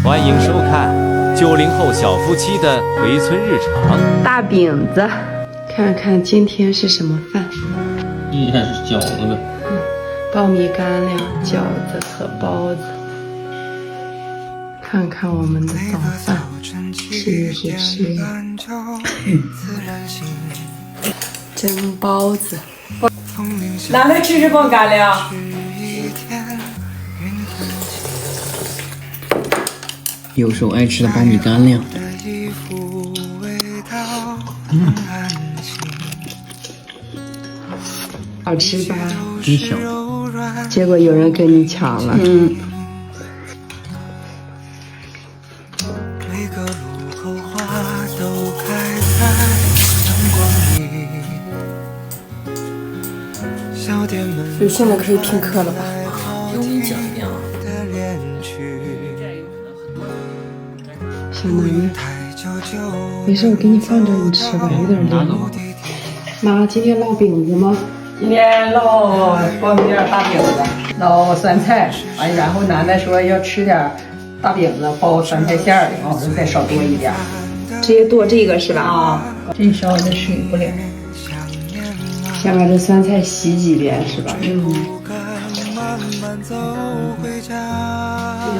欢迎收看90后小夫妻的回村日常。大饼子，看看今天是什么饭？今天是饺子呗。苞米干粮、饺子和包子。看看我们的早饭，吃是吃呀，蒸包子。哪能吃包干粮？有时候爱吃的苞米干粮。好吃吧？真香。结果有人跟你抢了。你现在可以听课了吧？有你讲呀。小南，没事，我给你放这，你吃吧，有点凉。妈，今天烙饼子吗？今天烙苞米面大饼子，烙酸菜，然后奶奶说要吃点大饼子包酸菜馅儿的，我说再少多一点。直接剁这个是吧？啊，这烧的水不了。先把这酸菜洗几遍是吧？这样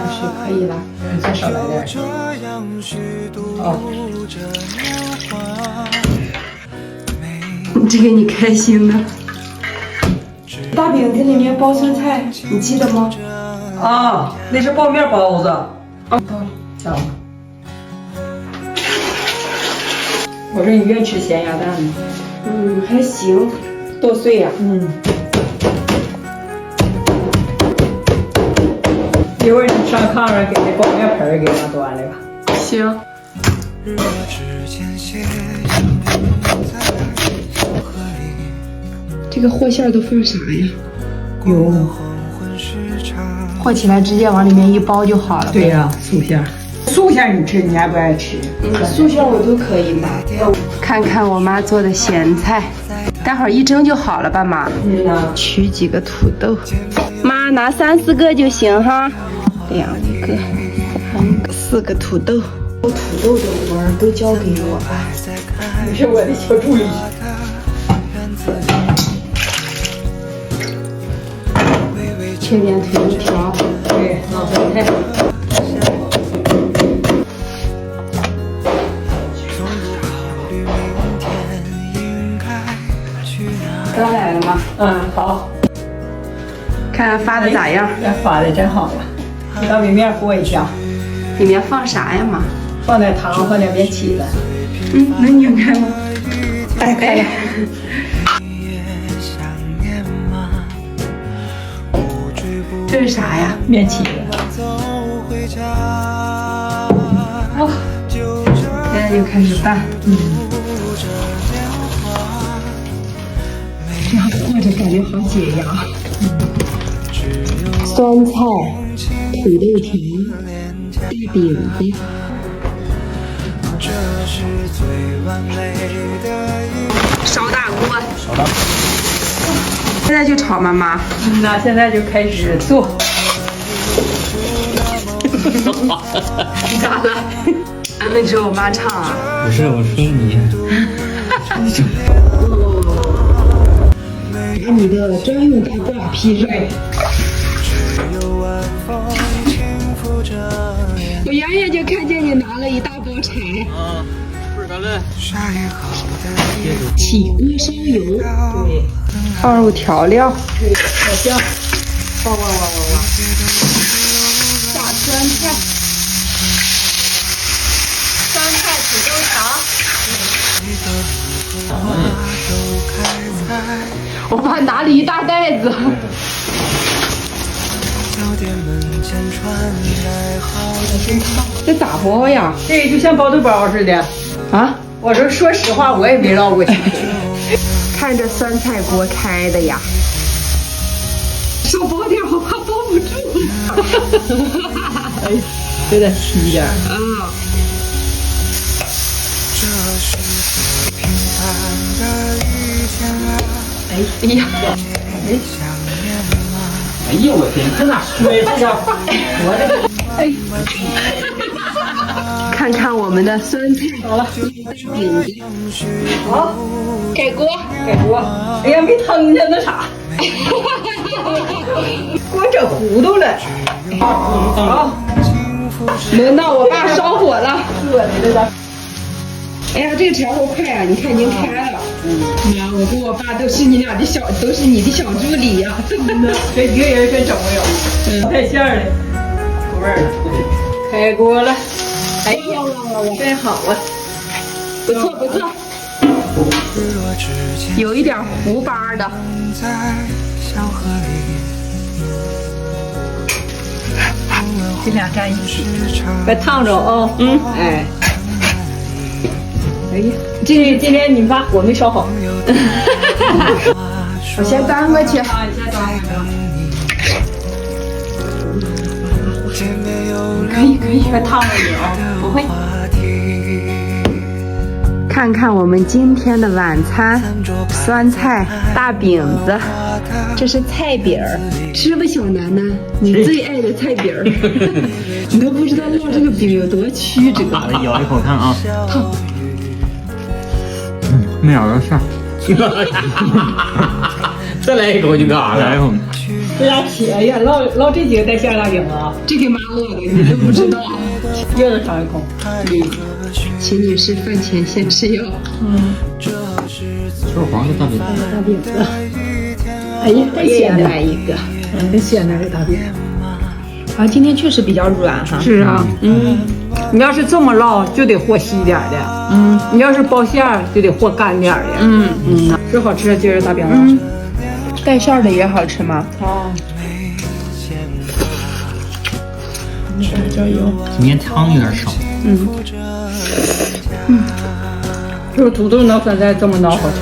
水可以了。再少来点。哦。这个你开心的。大饼子里面包酸菜，你记得吗？啊，那是苞面包子。哦，到了，到了。我说你愿吃咸鸭蛋吗？还行，剁碎呀。一会儿你上炕上给那苞面盆儿给它端来吧。行。这个和馅儿都放啥呀？有。和起来直接往里面一包就好了。对呀，素馅儿。素馅儿你吃，你爱不爱吃？素馅儿我都可以买。看看我妈做的咸菜，待会儿一蒸就好了吧，妈？取几个土豆，妈拿3、4个就行哈。2个、3个、4个土豆。土豆的活儿都交给我吧。你是我的小助理。切点土豆条。对，老酸菜。刚来了吗？好。看看发的咋样？发的真好啊！你把米面和一下。里面放啥呀，妈？放点糖，放点面起子。能拧开吗？开了。这是啥呀？面起子。哦，现在就开始拌。这样和着感觉好解压。酸菜、土豆条、大饼子。烧大锅。现在就炒吗，妈？那现在就开始做。咋了？俺没知道我妈唱啊。不是，我说你。拿你的专用大挂劈上。我远远就看见你拿了一大包柴。不是干嘞。起锅烧油，对，放入调料，对，小酱，哇，下酸菜，酸菜土豆条。我爸拿了一大袋子。这咋包呀？这就像包豆包似的。啊？我说实话，我也没捞过去。看着酸菜锅开的呀。少包点，我怕包不住。哎，有点稀点。哎呀，哎呀，我天，这哪摔着？我这。哎，看看我们的酸菜，好了，饼子，好，盖锅，盖锅。哎呀，没烫进去那啥，给我整糊涂了。好，轮到我爸烧火了。热的这个。哎呀，这个柴火快啊！你看已经开了。妈，我跟我爸都是你的小助理呀、这一个人真整不了。带馅儿的，口味儿了。开锅了。哎呀，真好啊！不错不错，有一点糊巴的。这俩站一起，别烫着啊！哎。哎呀，今天你们家火没烧好。我先端过去。啊，你先端过去。可以，别烫着你啊！不会。看看我们今天的晚餐，酸菜大饼子，这是菜饼儿，吃吧，小楠楠，你最爱的菜饼儿。你都不知道烙这个饼有多曲折。咬一口看啊。没咬着馅儿。再来一口你干啥来一口。这俩铁呀，烙这几个带馅儿大饼啊，这给妈烙的，你都不知道。又能尝一口。秦女士饭前先吃药。就是黄的大饼。大饼子。哎呀，太鲜了。来一个。太鲜了这大饼。啊，今天确实比较软哈。是啊，你要是这么烙，就得和稀点的。你要是包馅儿，就得和干点的。是好吃，今儿大饼子。带馅儿的也好吃吗？哦。今天汤有点少。就是土豆熬酸菜这么熬好吃。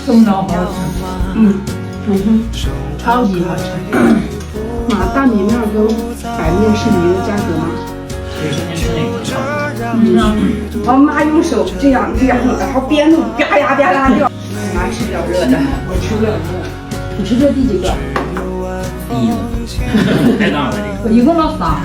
这么熬好吃。超级好吃。妈，大米面跟白面是一个价格吗？我妈用手这样，然后边弄吧呀吧啦掉。我妈吃不了热的，我吃不了热。你吃这第几个？第一个。太大了这个。我一共烙仨。